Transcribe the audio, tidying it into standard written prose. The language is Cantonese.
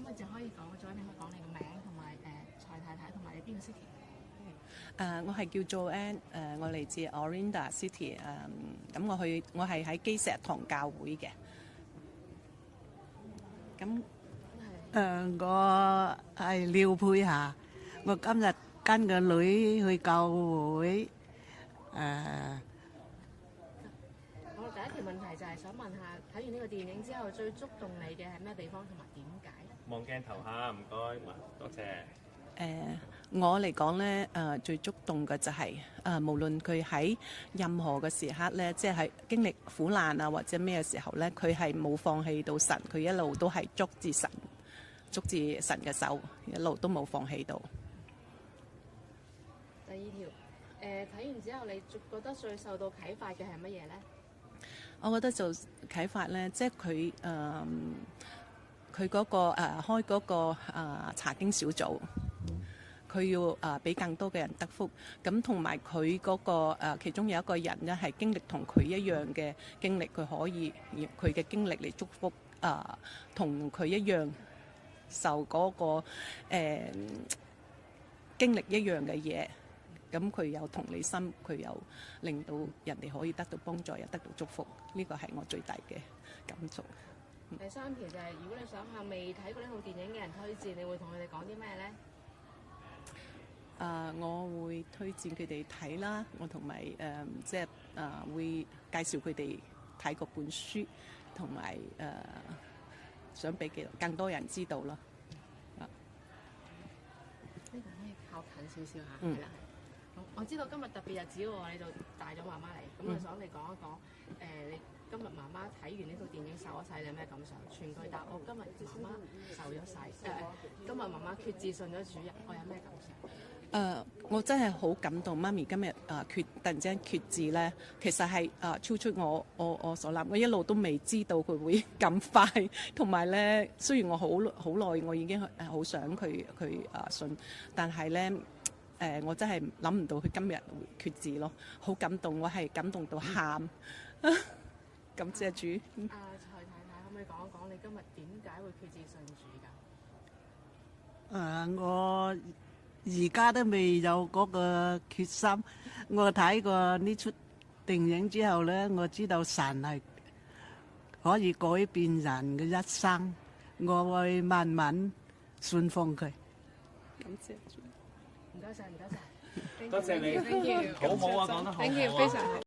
咁就可以講咗，你可以講你個名同埋蔡太太同埋你邊個 city？我係叫做 Ann，我嚟自 Orinda City，咁我係喺基石堂教會嘅。咁我係廖佩霞，我今日跟個女去教會。我第一條問題就係想問下，睇完呢個電影之後，最觸動你嘅係咩地方同埋點解？望鏡頭下，唔該，多謝。我嚟講咧，最觸動嘅就係、無論佢喺任何嘅時刻咧，即係經歷苦難啊或者咩時候咧，佢係冇放棄到神，佢一路都係捉住神嘅手，一路都冇放棄到。第二條，睇完之後你覺得最受到啟發嘅係乜嘢咧？我覺得就啟發咧，即係佢嗰個開嗰個查經小組。佢要俾更多嘅人得福，咁同埋佢嗰個其中有一個人咧係經歷同佢一樣嘅經歷，佢可以用佢嘅經歷嚟祝福同佢一樣受嗰個經歷一樣嘅嘢，咁佢有同理心，佢有令到人哋可以得到幫助，又得到祝福，呢個係我最大嘅感觸。第三條就係、如果你想向未睇過呢套電影嘅人推薦，你會同佢哋講啲咩咧？我會推薦佢哋睇啦，我同埋即係會介紹佢哋睇嗰本書，同埋想俾更多人知道咯。呢個可以靠近少少嚇，係啦。我知道今日特別日子喎，你就帶咗媽媽嚟，咁我想你講一講你今日媽媽睇完呢套電影受咗洗，你有咩感想？全句答我。今日媽媽受咗洗，今日媽媽決志信咗主人，我有咩感想？我真係好感動，媽咪今日突然之間決志咧，其實係超出我所諗，我一路都未知道佢會咁快，同埋咧，雖然我好耐我已經好想佢信，但係咧我真係諗唔到佢今日會決志咯，好感動，我係感動到喊，感謝主。蔡太太可唔可以講一講你今日點解會決志信主㗎？我而家都未有嗰個決心。我睇過呢出電影之後咧，我知道神係可以改變人嘅一生，我會慢慢信奉佢。感謝主。唔該晒，唔該晒。多謝你， Thank you，好好啊，講得好好啊。Thank you，非常好。